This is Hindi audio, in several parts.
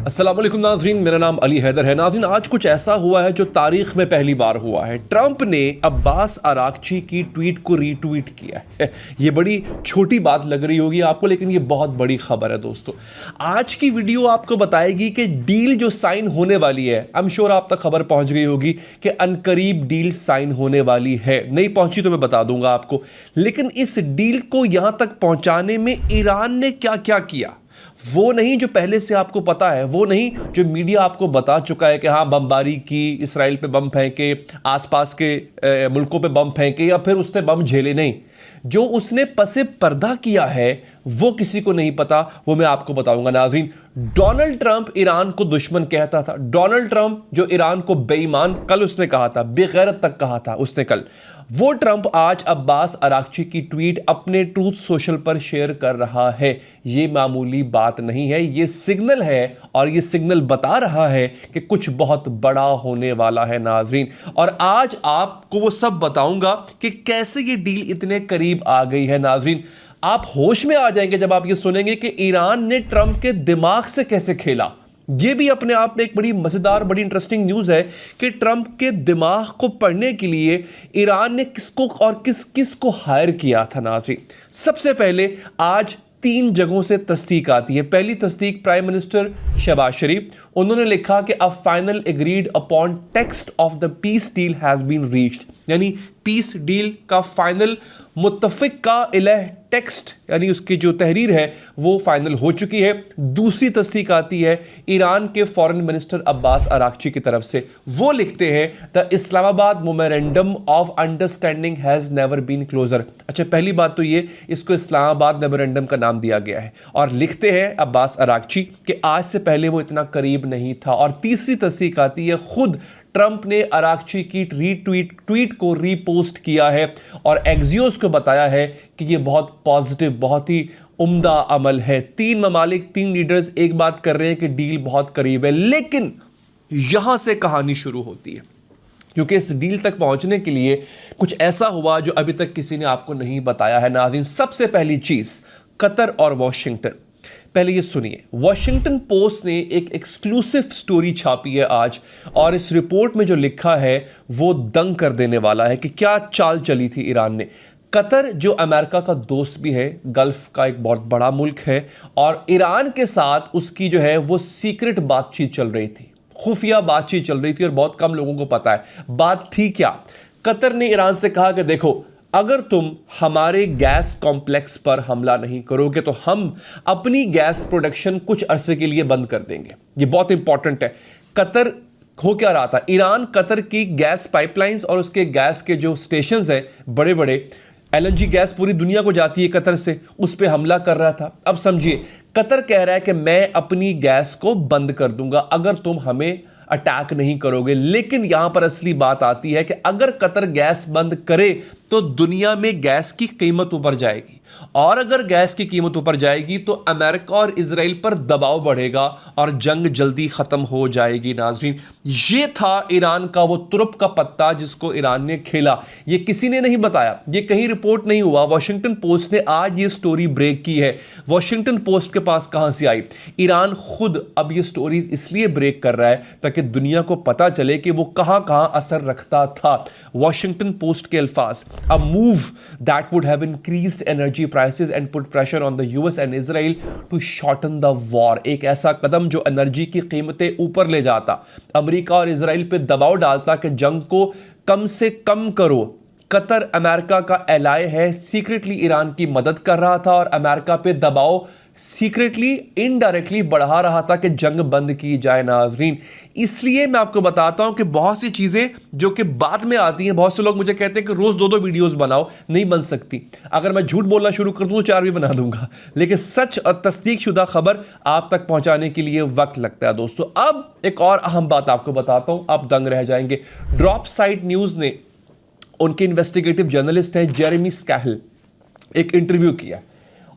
अस्सलाम वालेकुम नाज़रीन, मेरा नाम अली हैदर है। नाज़रीन, आज कुछ ऐसा हुआ है जो तारीख़ में पहली बार हुआ है। ट्रंप ने अब्बास अरागची की ट्वीट को रीट्वीट किया है। ये बड़ी छोटी बात लग रही होगी आपको, लेकिन ये बहुत बड़ी खबर है दोस्तों। आज की वीडियो आपको बताएगी कि डील जो साइन होने वाली है, आई एम श्योर आप तक खबर पहुंच गई होगी कि अनकरीब डील साइन होने वाली है। नहीं पहुंची तो मैं बता दूंगा आपको, लेकिन इस डील को यहां तक पहुंचाने में ईरान ने क्या क्या किया, वो नहीं जो पहले से आपको पता है, वो नहीं जो मीडिया आपको बता चुका है कि हाँ बमबारी की, इसराइल पे बम फेंके, आसपास के मुल्कों पे बम फेंके या फिर उसने बम झेले। नहीं, जो उसने पसे पर्दा किया है वो किसी को नहीं पता, वो मैं आपको बताऊंगा। नाज़रीन, डोनाल्ड ट्रंप ईरान को दुश्मन कहता था। डोनाल्ड ट्रंप जो ईरान को बेईमान कल उसने कहा था, बेगैरत तक कहा था उसने कल, वो ट्रंप आज अब्बास अरागची की ट्वीट अपने ट्रूथ सोशल पर शेयर कर रहा है। ये मामूली बात नहीं है, ये सिग्नल है और ये सिग्नल बता रहा है कि कुछ बहुत बड़ा होने वाला है नाज़रीन। और आज आपको वो सब बताऊंगा कि कैसे ये डील इतने करीब आ गई है। नाज़रीन, आप होश में आ जाएंगे जब आप ये सुनेंगे कि ईरान ने ट्रंप के दिमाग से कैसे खेला। यह भी अपने आप में एक बड़ी मजेदार, बड़ी इंटरेस्टिंग न्यूज़ है कि ट्रंप के दिमाग को पढ़ने के लिए ईरान ने किसको और किस को हायर किया था। नाज़रीन, सबसे पहले आज 3 जगहों से तस्दीक आती है। पहली तस्दीक प्राइम मिनिस्टर शहबाज शरीफ, उन्होंने लिखा कि a final agreed upon text of the peace deal has been reached, यानी पीस डील का फाइनल मुत्तफिक का इलह टेक्स्ट, यानी उसकी जो तहरीर है वो फाइनल हो चुकी है। दूसरी तस्दीक आती है ईरान के फॉरेन मिनिस्टर अब्बास अरागची की तरफ से। वो लिखते हैं the Islamabad memorandum of understanding has never been closer. अच्छा, पहली बात तो ये, इसको इस्लामाबाद मेमोरेंडम का नाम दिया गया है। और लिखते हैं अब्बास अरागची कि आज से पहले वो इतना करीब नहीं था। और तीसरी तस्दीक आती है, खुद ट्रंप ने अरागची की ट्वीट को रीपोस्ट किया है और एक्सियोस को बताया है कि यह बहुत पॉजिटिव, बहुत ही उम्दा अमल है। 3 ममालिक, 3 लीडर्स एक बात कर रहे हैं कि डील बहुत करीब है। लेकिन यहां से कहानी शुरू होती है, क्योंकि इस डील तक पहुंचने के लिए कुछ ऐसा हुआ जो अभी तक किसी ने आपको नहीं बताया है। नाज़रीन, सबसे पहली चीज, कतर और वॉशिंगटन। पहले ये सुनिए, वॉशिंगटन पोस्ट ने एक एक्सक्लूसिव स्टोरी छापी है आज, और इस रिपोर्ट में जो लिखा है वो दंग कर देने वाला है कि क्या चाल चली थी ईरान ने। कतर जो अमेरिका का दोस्त भी है, गल्फ का एक बहुत बड़ा मुल्क है, और ईरान के साथ उसकी जो है वो सीक्रेट बातचीत चल रही थी, खुफिया बातचीत चल रही थी और बहुत कम लोगों को पता है। बात थी क्या, कतर ने ईरान से कहा कि देखो, अगर तुम हमारे गैस कॉम्प्लेक्स पर हमला नहीं करोगे तो हम अपनी गैस प्रोडक्शन कुछ अरसे के लिए बंद कर देंगे। ये बहुत इंपॉर्टेंट है। कतर हो क्या रहा था, ईरान कतर की गैस पाइपलाइंस और उसके गैस के जो स्टेशंस हैं, बड़े बड़े एलएनजी गैस पूरी दुनिया को जाती है कतर से, उस पर हमला कर रहा था। अब समझिए, कतर कह रहा है कि मैं अपनी गैस को बंद कर दूंगा अगर तुम हमें अटैक नहीं करोगे। लेकिन यहां पर असली बात आती है कि अगर कतर गैस बंद करे तो दुनिया में गैस की कीमत ऊपर जाएगी, और अगर गैस की कीमत ऊपर जाएगी तो अमेरिका और इजराइल पर दबाव बढ़ेगा और जंग जल्दी खत्म हो जाएगी। नाज़रीन, ये था ईरान का वो तुरुप का पत्ता जिसको ईरान ने खेला। ये किसी ने नहीं बताया, ये कहीं रिपोर्ट नहीं हुआ, वॉशिंगटन पोस्ट ने आज ये स्टोरी ब्रेक की है। वॉशिंगटन पोस्ट के पास कहां से आई, ईरान खुद अब ये स्टोरीज इसलिए ब्रेक कर रहा है ताकि दुनिया को पता चले कि वो कहां कहां असर रखता था। वॉशिंगटन पोस्ट के अल्फाज, a move that would have increased energy prices and put pressure on the US and Israel to shorten the war। एक ऐसा कदम जो एनर्जी की कीमतें ऊपर ले जाता, अमेरिका और इजराइल पे दबाव डालता कि जंग को कम से कम करो। कतर अमेरिका का एलाय है, सीक्रेटली ईरान की मदद कर रहा था और अमेरिका पे दबाव सीक्रेटली, इनडायरेक्टली बढ़ा रहा था कि जंग बंद की जाए। नाज़रीन, इसलिए मैं आपको बताता हूं कि बहुत सी चीजें जो कि बाद में आती हैं, बहुत से लोग मुझे कहते हैं कि रोज 2-2 वीडियोस बनाओ, नहीं बन सकती। अगर मैं झूठ बोलना शुरू कर दूं तो 4 भी बना दूंगा, लेकिन सच और तस्दीक शुदा खबर आप तक पहुंचाने के लिए वक्त लगता है दोस्तों। अब एक और अहम बात आपको बताता हूं, आप दंग रह जाएंगे। ड्रॉप साइट न्यूज ने, उनके इन्वेस्टिगेटिव जर्नलिस्ट हैं जेरेमी स्कैहिल, एक इंटरव्यू किया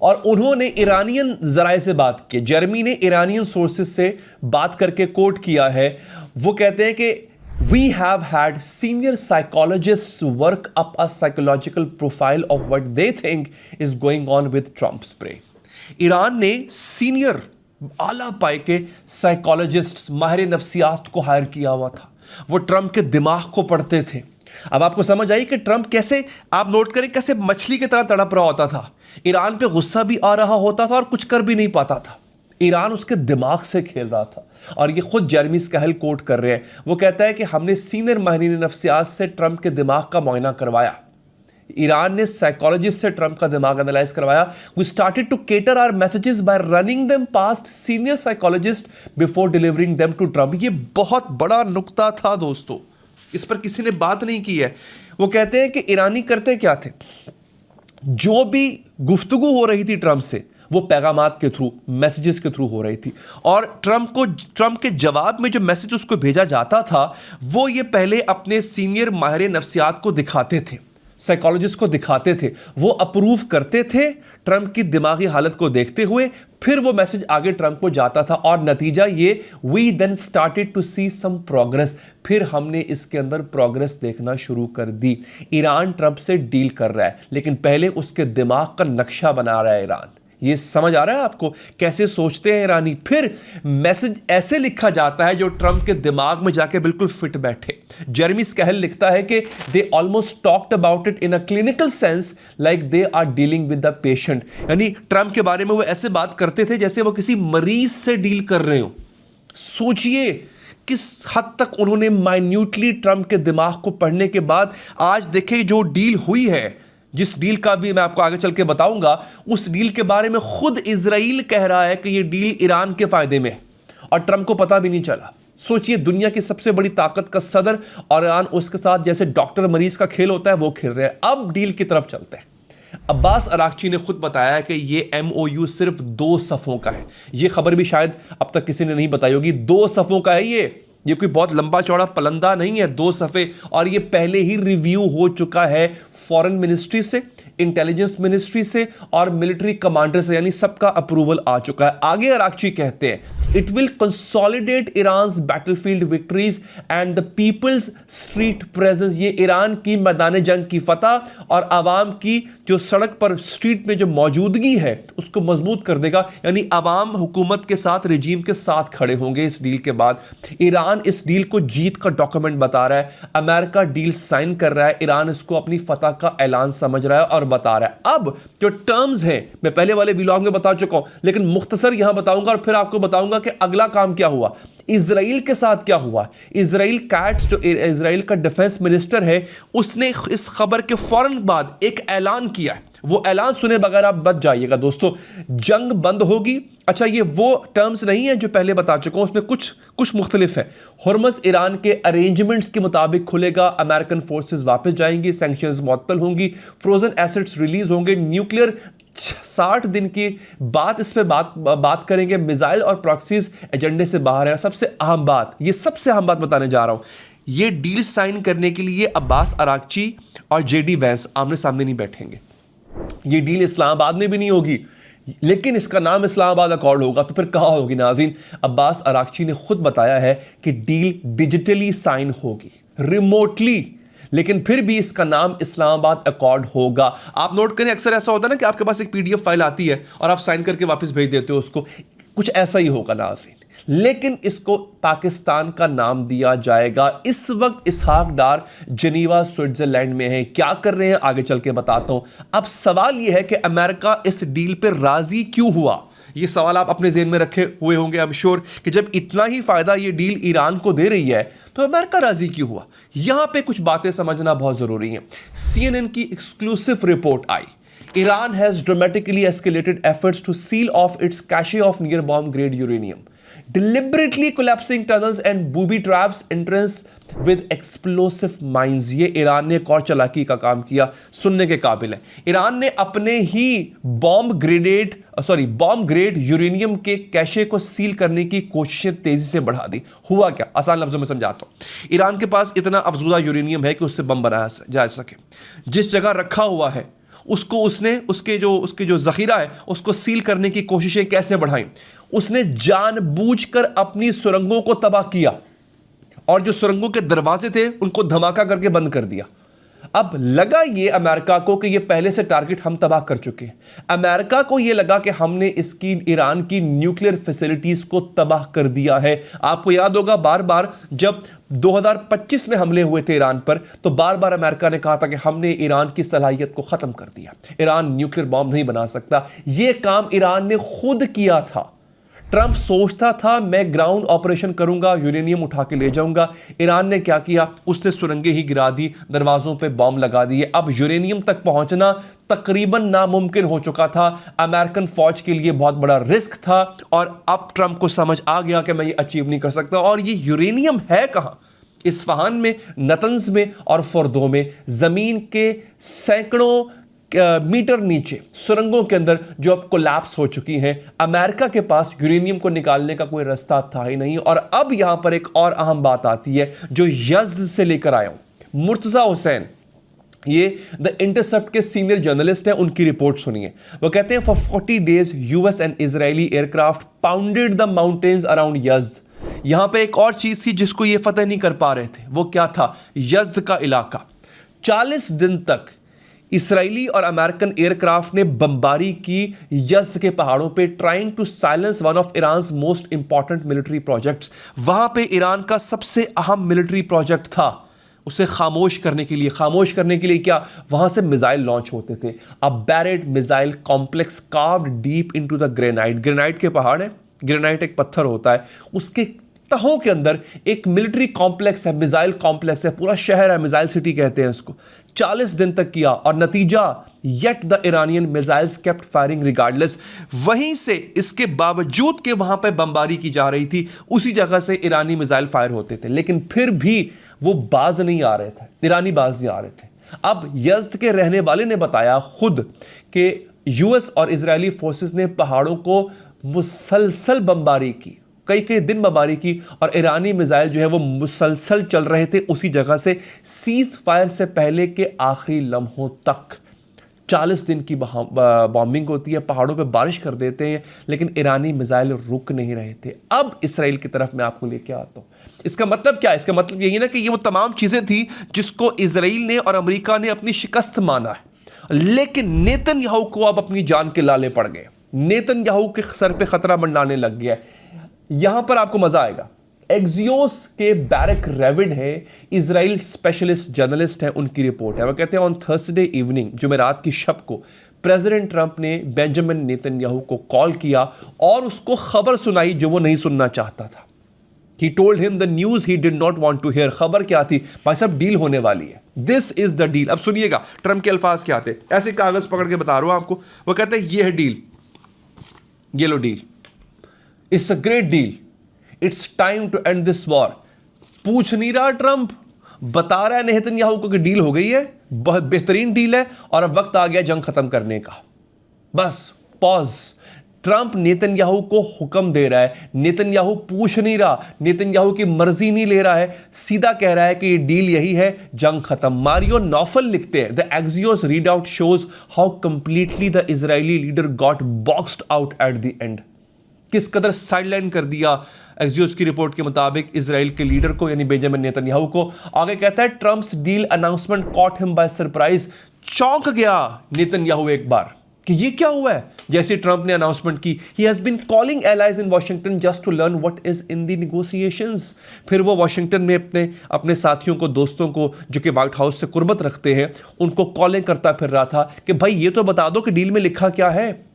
और उन्होंने ईरानियन जराए से बात की। जेरेमी ने ईरानियन सोर्सेज से बात करके कोट किया है। वो कहते हैं कि we have had senior psychologists work up a psychological profile of what they think is going on with Trump spray. Iran ने सीनियर आला पाए के साइकोलॉजिस्ट, माहिर नफ्सियात को हायर किया हुआ था। वो ट्रंप के दिमाग को पढ़ते थे। अब आपको समझ आई कि ट्रंप कैसे, आप नोट करें, कैसे मछली की तरह तड़प रहा होता था। ईरान पे गुस्सा भी आ रहा होता था और कुछ कर भी नहीं पाता था। ईरान उसके दिमाग से खेल रहा था। और ये खुद जेरेमी स्कैहिल कोट कर रहे हैं। वो कहता है कि हमने सीनियर माहिरीन नफ्सियात से ट्रंप के दिमाग का मुआयना करवाया। ईरान ने साइकोलॉजिस्ट से ट्रंप का दिमाग एनालाइज करवाया। We started to cater our messages by running them past senior psychologist before delivering them to Trump. ये बहुत बड़ा नुक्ता था दोस्तों, इस पर किसी ने बात नहीं की है। वो कहते हैं कि ईरानी करते क्या थे, जो भी गुफ्तगू हो रही थी ट्रंप से, वो पैगामात के थ्रू, मैसेजेस के थ्रू हो रही थी। और ट्रंप के जवाब में जो मैसेज उसको भेजा जाता था, वो ये पहले अपने सीनियर माहिर नफ्सियात को दिखाते थे, साइकोलॉजिस्ट को दिखाते थे। वो अप्रूव करते थे ट्रंप की दिमागी हालत को देखते हुए, फिर वो मैसेज आगे ट्रंप को जाता था। और नतीजा ये, we then started to see some progress. फिर हमने इसके अंदर प्रोग्रेस देखना शुरू कर दी। ईरान ट्रंप से डील कर रहा है, लेकिन पहले उसके दिमाग का नक्शा बना रहा है ईरान। ये समझ आ रहा है आपको कैसे सोचते हैं ईरानी। फिर मैसेज ऐसे लिखा जाता है जो ट्रंप के दिमाग में जाके बिल्कुल फिट बैठे। जेरेमी स्कैहिल लिखता है कि they almost talked about it in a clinical sense like they are dealing with the patient. यानी ट्रंप के बारे में वो ऐसे बात करते थे जैसे वो किसी मरीज से डील कर रहे हो। सोचिए किस हद तक उन्होंने माइन्यूटली ट्रंप के दिमाग को पढ़ने के बाद आज देखें जो डील हुई है, जिस डील का भी मैं आपको आगे चल के बताऊंगा, उस डील के बारे में खुद इजराइल कह रहा है कि यह डील ईरान के फायदे में है और ट्रंप को पता भी नहीं चला। सोचिए, दुनिया की सबसे बड़ी ताकत का सदर और ईरान उसके साथ जैसे डॉक्टर मरीज का खेल होता है वो खेल रहे हैं। अब डील की तरफ चलते हैं। अब्बास अरागची ने खुद बताया कि ये MOU सिर्फ 2 सफ़ों का है। ये खबर भी शायद अब तक किसी ने नहीं बताई होगी। 2 सफ़ों का है ये कोई बहुत लंबा चौड़ा पलंदा नहीं है, 2 सफ़े। और ये पहले ही रिव्यू हो चुका है फॉरेन मिनिस्ट्री से, इंटेलिजेंस मिनिस्ट्री से और मिलिट्री कमांडर से, यानी सबका अप्रूवल आ चुका है। आगे अरागची कहते हैं, it will consolidate Iran's battlefield victories and the people's street presence. ये ईरान की मैदान जंग की फतह और आवाम की जो सड़क पर स्ट्रीट में जो मौजूदगी है उसको मजबूत कर देगा। यानी आवाम हुकूमत के साथ, रजीम के साथ खड़े होंगे इस डील के बाद। ईरान इस डील को जीत का डॉक्यूमेंट बता रहा है। अमेरिका डील साइन कर रहा है, ईरान इसको अपनी फतह का ऐलान समझ रहा है और बता रहा है। अब जो टर्म्स हैं, मैं पहले वाले व्लॉग में बता चुका हूं, लेकिन मुख्तसर यहां बताऊंगा और फिर आपको बताऊंगा कि अगला काम क्या हुआ, इजराइल के साथ क्या हुआ। इजराइल कैट्स, जो इजराइल का डिफेंस मिनिस्टर है, उसने इस खबर के फौरन बाद एक ऐलान किया है। वो ऐलान सुने बगैर आप बच जाइएगा दोस्तों, जंग बंद होगी। अच्छा, ये वो टर्म्स नहीं है जो पहले बता चुका हूं, उसमें कुछ मुख्तलिफ है। हुर्मुज़ ईरान के अरेंजमेंट्स के मुताबिक खुलेगा, अमेरिकन फोर्सेस वापस जाएंगी, सैंक्शंस मुअत्तल होंगी, फ्रोजन एसेट्स रिलीज होंगे, न्यूक्लियर 60 दिन की बात इस पे बात करेंगे, मिसाइल और प्रॉक्सीज एजेंडे से बाहर है। सबसे अहम बात, ये सबसे अहम बात बताने जा रहा हूं, ये डील साइन करने के लिए अब्बास अरागची और JD वैंस आमने सामने नहीं बैठेंगे। ये डील इस्लामाबाद में भी नहीं होगी, लेकिन इसका नाम इस्लामाबाद अकॉर्ड होगा। तो फिर कहाँ होगी नाज़रीन? अब्बास अरागची ने खुद बताया है कि डील डिजिटली साइन होगी, रिमोटली, लेकिन फिर भी इसका नाम इस्लामाबाद अकॉर्ड होगा। आप नोट करें, अक्सर ऐसा होता है ना कि आपके पास एक PDF फाइल आती है और आप साइन करके वापस भेज देते हो उसको, कुछ ऐसा ही होगा नाज़रीन। लेकिन इसको पाकिस्तान का नाम दिया जाएगा। इस वक्त इसहाक डार जनीवा स्विट्जरलैंड में है। क्या कर रहे हैं आगे चल के बताता हूं। अब सवाल यह है कि अमेरिका इस डील पर राजी क्यों हुआ? ये सवाल आप अपने ज़हन में रखे हुए होंगे, आई एम श्योर, कि जब इतना ही फायदा ये डील ईरान को दे रही है तो अमेरिका राजी क्यों हुआ? यहां पे कुछ बातें समझना बहुत जरूरी है। CNN की exclusive report I, Iran has dramatically escalated efforts to seal off its cache of near bomb grade uranium, deliberately collapsing tunnels and booby traps entrance with explosive mines। ये ईरान ने एक और चालाकी का काम किया, सुनने के काबिल है। ईरान ने अपने ही बॉम्ब ग्रेड यूरेनियम के कैशे को सील करने की कोशिशें तेजी से बढ़ा दी। हुआ क्या, आसान लफ्जों में समझाता हूं। ईरान के पास इतना अफजूदा यूरेनियम है कि उससे बम बनाया जा सके। जिस जगह रखा हुआ है उसको उसके जो ज़ख़ीरा है उसको सील करने की कोशिशें कैसे बढ़ाई? उसने जानबूझकर अपनी सुरंगों को तबाह किया और जो सुरंगों के दरवाजे थे उनको धमाका करके बंद कर दिया। अब लगा ये अमेरिका को कि ये पहले से टारगेट हम तबाह कर चुके हैं। अमेरिका को ये लगा कि हमने इसकी ईरान की न्यूक्लियर फैसिलिटीज को तबाह कर दिया है। आपको याद होगा बार बार जब 2025 में हमले हुए थे ईरान पर, तो बार बार अमेरिका ने कहा था कि हमने ईरान की सलाहियत को खत्म कर दिया, ईरान न्यूक्लियर बॉम्ब नहीं बना सकता। यह काम ईरान ने खुद किया था। ट्रंप सोचता था मैं ग्राउंड ऑपरेशन करूंगा, यूरेनियम उठा के ले जाऊंगा। ईरान ने क्या किया, उससे सुरंगें ही गिरा दी, दरवाजों पे बॉम्ब लगा दिए। अब यूरेनियम तक पहुंचना तकरीबन नामुमकिन हो चुका था। अमेरिकन फौज के लिए बहुत बड़ा रिस्क था और अब ट्रंप को समझ आ गया कि मैं ये अचीव नहीं कर सकता। और ये यूरेनियम है कहां? इस्फहान में, नतंज में और फर्दो में, जमीन के सैकड़ों मीटर नीचे सुरंगों के अंदर जो अब कोलैप्स हो चुकी हैं। अमेरिका के पास यूरेनियम को निकालने का कोई रास्ता था ही नहीं। और अब यहां पर एक और अहम बात आती है जो यज़्द से लेकर आया हूं। मुर्तजा हुसैन, ये द इंटरसेप्ट के सीनियर जर्नलिस्ट हैं, उनकी रिपोर्ट सुनिए। वो कहते हैं for 40 days US and Israeli aircraft pounded the mountains around Yazd. यहां पे एक और चीज थी जिसको ये फतह नहीं कर पा रहे थे, वो क्या था? यज़्द का इलाका। 40 दिन तक इसराइली और अमेरिकन एयरक्राफ्ट ने बमबारी की यज़्द के पहाड़ों पे, trying to silence one of Iran's most important military projects. वहां पे ईरान का सबसे अहम मिलिट्री प्रोजेक्ट था, उसे खामोश करने के लिए। खामोश करने के लिए क्या? वहां से मिसाइल लॉन्च होते थे। अब buried missile complex carved deep into the granite. Granite के पहाड़ है, ग्रेनाइट एक पत्थर होता है, उसके तहों के अंदर एक मिलिट्री कॉम्प्लेक्स है, मिसाइल कॉम्प्लेक्स है, पूरा शहर है, मिसाइल सिटी कहते हैं इसको। 40 दिन तक किया और नतीजा, yet the Iranian missiles kept firing regardless. वहीं से इसके बावजूद कि वहां पर बमबारी की जा रही थी, उसी जगह से ईरानी मिसाइल फायर होते थे, लेकिन फिर भी वो बाज नहीं आ रहे थे, ईरानी बाज नहीं आ रहे थे। अब यज़्द के रहने वाले ने बताया खुद कि यूएस और इजरायली फोर्सेस ने पहाड़ों को मुसलसल बमबारी की, कई कई दिन बमबारी की, और ईरानी मिसाइल जो है वो मुसलसल चल रहे थे उसी जगह से, सीज फायर से पहले के आखिरी लम्हों तक। 40 दिन की बॉम्बिंग होती है, पहाड़ों पे बारिश कर देते हैं, लेकिन ईरानी मिसाइल रुक नहीं रहे थे। अब इसराइल की तरफ मैं आपको लेके आता हूं। इसका मतलब क्या है? इसका मतलब यही ना कि ये वो तमाम चीजें थी जिसको इसराइल ने और अमेरिका ने अपनी शिकस्त माना है, लेकिन नेतन्याहू को अब अपनी जान के लाले पड़ गए। नेतन्याहू के सर पे खतरा मंडराने लग गया। यहां पर आपको मजा आएगा। एक्सियोस के बैरक रेविड है, इजराइल स्पेशलिस्ट जर्नलिस्ट है, उनकी रिपोर्ट है। वो कहते हैं ऑन थर्सडे इवनिंग, जुमेरात की शब को, प्रेसिडेंट ट्रंप ने बेंजामिन नेतन्याहू को कॉल किया और उसको खबर सुनाई जो वो नहीं सुनना चाहता था। He told him the news he did not want to hear। खबर क्या थी? भाई साहब, डील होने वाली है। This is the deal। अब सुनिएगा ट्रंप के अल्फाज क्या थे, ऐसे कागज पकड़ के बता रहा हूं आपको। वो कहते हैं ये है डील, ये लो deal, it's a great deal, it's time to end this war. पूछ नहीं रहा ट्रंप, बता रहा है नेतन्याहू को कि डील हो गई है, बहुत बेहतरीन डील है और अब वक्त आ गया जंग खत्म करने का। बस पॉज। ट्रंप नेतन्याहू को हुक्म दे रहा है, नेतन्याहू पूछ नहीं रहा, नेतन्याहू की मर्जी नहीं ले रहा है, सीधा कह रहा है कि ये डील यही है, जंग खत्म। मारियो नौफल लिखते हैं the Axios read out shows how completely the Israeli leader got boxed out at the end. किस कदर साइडलाइन कर दिया एक्सियोस की रिपोर्ट के मुताबिक इजराइल के लीडर को, यानी बेंजामिन नेतन्याहू को। आगे कहता है Trump's deal announcement cot him by surprise. चौंक गया नेतन्याहू एक बार कि ये क्या हुआ है। जैसे ट्रंप ने अनाउंसमेंट की, he has been calling allies in Washington just to learn what is in the negotiations. फिर वो वॉशिंगटन में अपने साथियों को, दोस्तों को जो कि व्हाइट हाउस से कुर्बत रखते हैं, उनको कॉलिंग करता फिर रहा था कि भाई ये तो बता दो कि डील में लिखा क्या है,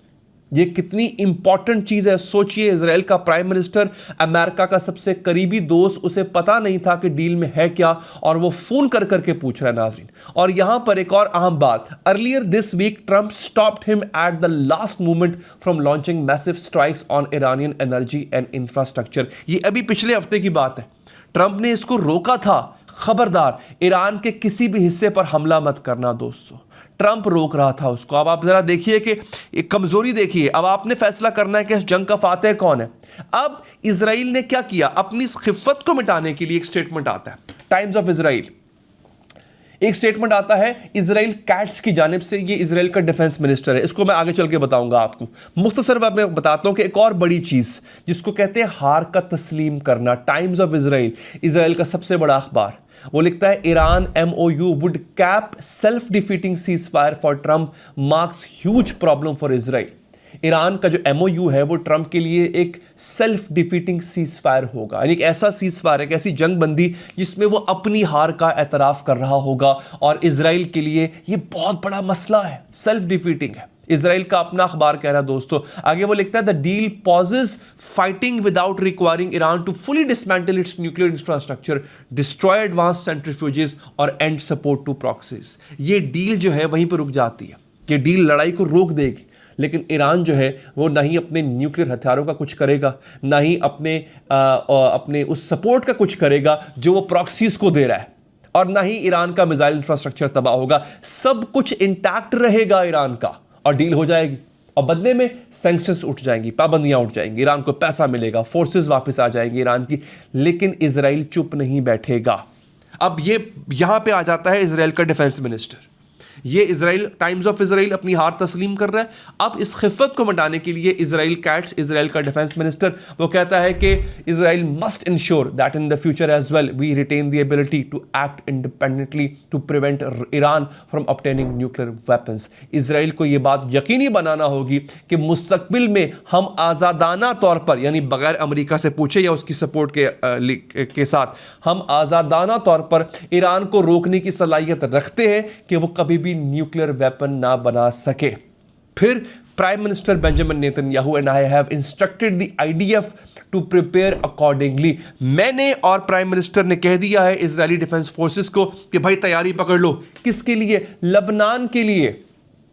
ये कितनी इंपॉर्टेंट चीज है। सोचिए, इजराइल का प्राइम मिनिस्टर, अमेरिका का सबसे करीबी दोस्त, उसे पता नहीं था कि डील में है क्या, और वो फोन कर करके पूछ रहा है नाज़रीन। और यहां पर एक और अहम बात, earlier this week Trump stopped him at the last moment from launching massive strikes on Iranian energy and infrastructure. ये अभी पिछले हफ्ते की बात है। ट्रंप ने इसको रोका था, खबरदार ईरान के किसी भी हिस्से पर हमला मत करना दोस्तों। ट्रंप रोक रहा था उसको। अब आप जरा देखिए कि एक कमजोरी देखिए। अब आपने फैसला करना है कि इस जंग का फातेह कौन है। अब इजराइल ने क्या किया, अपनी इस खिफ्फत को मिटाने के लिए एक स्टेटमेंट आता है टाइम्स ऑफ इजराइल। एक स्टेटमेंट आता है इजराइल कैट्स की जानिब से, ये इजराइल का डिफेंस मिनिस्टर है, इसको मैं आगे चल के बताऊंगा आपको। मुख्तसर मैं बताता हूं कि एक और बड़ी चीज जिसको कहते हैं हार का तस्लीम करना, टाइम्स ऑफ इजराइल, इजराइल का सबसे बड़ा अखबार, वो लिखता है Iran MOU would cap self defeating cease fire for Trump marks huge problem for Israel. Iran का जो MOU है वो ट्रंप के लिए एक सेल्फ डिफीटिंग सीज फायर होगा, यानी एक ऐसा सीज फायर, एक ऐसी जंग बंदी जिसमें वो अपनी हार का एतराफ कर रहा होगा, और इजराइल के लिए ये बहुत बड़ा मसला है, सेल्फ डिफीटिंग है। इजराइल का अपना अखबार कह रहा है दोस्तों, आगे वो लिखता है the deal pauses fighting without requiring Iran to fully dismantle its nuclear infrastructure, destroy advance centrifuges और एंड सपोर्ट टू प्रॉक्सीज। ये डील जो है वहीं पर रुक जाती है, ये डील लड़ाई को रोक देगी, लेकिन ईरान जो है वो ना ही अपने न्यूक्लियर हथियारों का कुछ करेगा, ना ही अपने उस सपोर्ट का कुछ करेगा जो वो प्रॉक्सीज को दे रहा है, और ना ही ईरान का मिसाइल इंफ्रास्ट्रक्चर तबाह होगा। सब कुछ इंटैक्ट रहेगा ईरान का, और डील हो जाएगी, और बदले में सैंक्शंस उठ जाएंगी, पाबंदियां उठ जाएंगी, ईरान को पैसा मिलेगा, फोर्सेस वापस आ जाएंगी ईरान की। लेकिन इजराइल चुप नहीं बैठेगा। अब ये यहां पे आ जाता है इजराइल का डिफेंस मिनिस्टर, ये इजराइल, टाइम्स ऑफ इजराइल अपनी हार तस्लीम कर रहा है। अब इस खिफ़त को मिटाने के लिए इजराइल कैट्स, इजराइल का डिफेंस मिनिस्टर, वो कहता है कि Israel must ensure that in the future as well we retain the ability to act independently to prevent Iran from obtaining nuclear weapons. Israel को ये बात यकीनी बनाना होगी कि मुस्तकबिल में हम आज़ादाना तौर पर, यानी बगैर अमेरिका से पूछे या उसकी सपोर्ट के साथ, हम आज़ादाना तौर पर ईरान को रोकने की सलाहियत रखते हैं कि वो कभी भी न्यूक्लियर वेपन ना बना सके। फिर prime minister Benjamin Netanyahu and I have instructed the IDF to prepare accordingly. मैंने और प्राइम मिनिस्टर ने कह दिया है इजरायली डिफेंस फोर्सेस को कि भाई तैयारी पकड़ लो। किसके लिए? लबनान के लिए।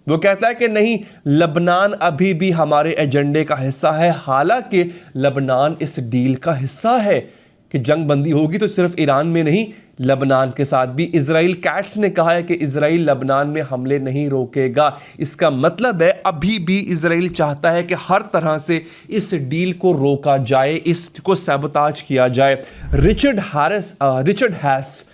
वो कहता है कि नहीं, लबनान अभी भी हमारे एजेंडे का हिस्सा है, हालांकि लबनान इस डील का हिस्सा है कि जंग बंदी होगी तो सिर्फ ईरान में नहीं, लबनान के साथ भी। इजराइल कैट्स ने कहा है कि इजराइल लबनान में हमले नहीं रोकेगा। इसका मतलब है अभी भी इजराइल चाहता है कि हर तरह से इस डील को रोका जाए, इसको सैबोताज किया जाए। रिचर्ड हैस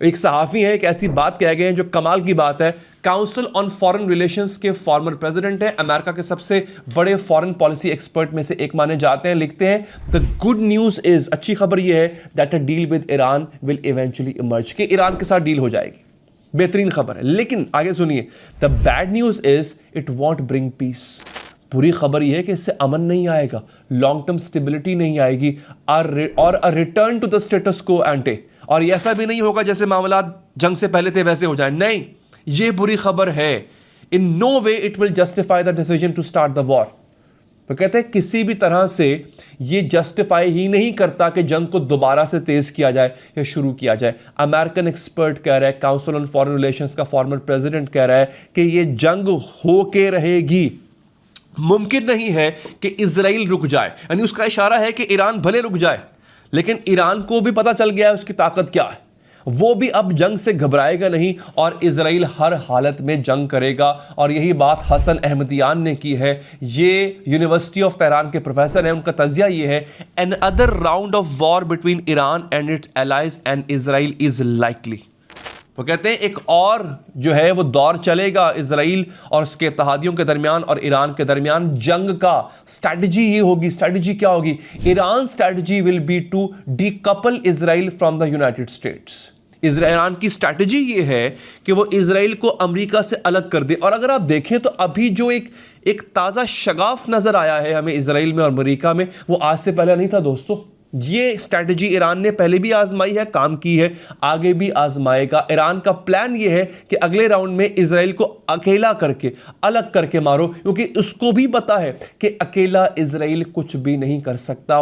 एक सहाफ़ी है, एक ऐसी बात कह गए हैं जो कमाल की बात है। काउंसिल ऑन फॉरेन रिलेशंस के फॉर्मर प्रेसिडेंट है, अमेरिका के सबसे बड़े फॉरेन पॉलिसी एक्सपर्ट में से एक माने जाते हैं। लिखते हैं द गुड न्यूज़ इज, अच्छी खबर यह है that a deal with Iran will eventually emerge, कि ईरान के साथ डील हो जाएगी। बेहतरीन खबर है। लेकिन आगे सुनिए, the bad news is it won't bring peace. बुरी खबर यह है कि इससे अमन नहीं आएगा, लॉन्ग टर्म स्टेबिलिटी नहीं आएगी, और अ रिटर्न टू द स्टेटस को एंटे। और ऐसा भी नहीं होगा जैसे मामला जंग से पहले थे वैसे हो जाए, नहीं, ये बुरी खबर है। In no way it will justify the decision to start the war. तो कहते हैं किसी भी तरह से ये जस्टिफाई ही नहीं करता कि जंग को दोबारा से तेज किया जाए या शुरू किया जाए। अमेरिकन एक्सपर्ट कह रहा है, काउंसिल ऑन फॉरेन रिलेशंस का फॉर्मर प्रेसिडेंट कह रहा है कि ये जंग होके रहेगी। मुमकिन नहीं है कि इजराइल रुक जाए, यानी उसका इशारा है कि ईरान भले रुक जाए, लेकिन ईरान को भी पता चल गया है उसकी ताकत क्या है, वो भी अब जंग से घबराएगा नहीं और इजराइल हर हालत में जंग करेगा। और यही बात हसन अहमदियान ने की है, ये यूनिवर्सिटी ऑफ तेहरान के प्रोफेसर हैं, उनका तजिया ये है, another round of war between Iran and its allies and Israel is likely. वो कहते हैं एक और जो है वो दौर चलेगा इजराइल और उसके इत्तेहादियों के दरमियान और ईरान के दरमियान जंग का। स्ट्रैटेजी ये होगी, स्ट्रैटेजी क्या होगी? Iran strategy will be to decouple Israel from the United States. Iran की स्ट्रैटेजी ये है कि वो इजराइल को अमेरिका से अलग कर दे। और अगर आप देखें तो अभी जो एक ताज़ा शगाफ नजर आया है हमें इजराइल में और अमेरिका में, वो आज से पहले नहीं था दोस्तों। ये स्ट्रैटेजी ईरान ने पहले भी आजमाई है, काम की है, आगे भी आजमाएगा। ईरान का प्लान ये है कि अगले राउंड में इजराइल को अकेला करके, अलग करके मारो, क्योंकि उसको भी पता है कि अकेला इजराइल कुछ भी नहीं कर सकता।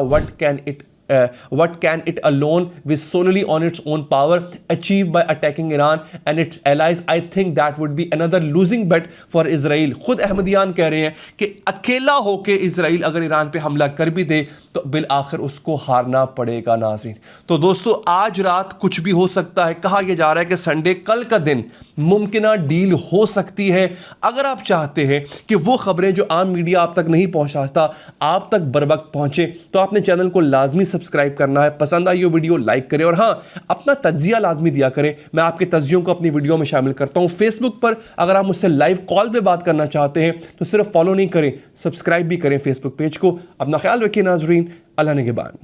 What can it alone with solely on its own power achieve by attacking Iran and its allies? I think that would be another losing bet for Israel. खुद अहमदियान कह रहे हैं कि अकेला होके इजराइल अगर ईरान पे हमला कर भी दे तो बिल आखिर उसको हारना पड़ेगा नाज़रीन। तो दोस्तों आज रात कुछ भी हो सकता है। कहा यह जा रहा है कि संडे कल का दिन मुमकिन डील हो सकती है। अगर आप चाहते हैं कि वो खबरें जो आम मीडिया आप तक नहीं पहुंचाता आप तक बर वक्त पहुंचे तो आपने चैनल को लाजमी सब्सक्राइब करना है। पसंद आई हो वीडियो लाइक करें और हाँ, अपना तज्जिया लाजमी दिया करें। मैं आपके तज्जियों को अपनी वीडियो में शामिल करता हूं। फेसबुक पर अगर आप मुझसे लाइव कॉल पे बात करना चाहते हैं तो सिर्फ फॉलो नहीं करें, सब्सक्राइब भी करें फेसबुक पेज को। अपना ख्याल रखिए नाजरीन, अल्लाह निगहबान।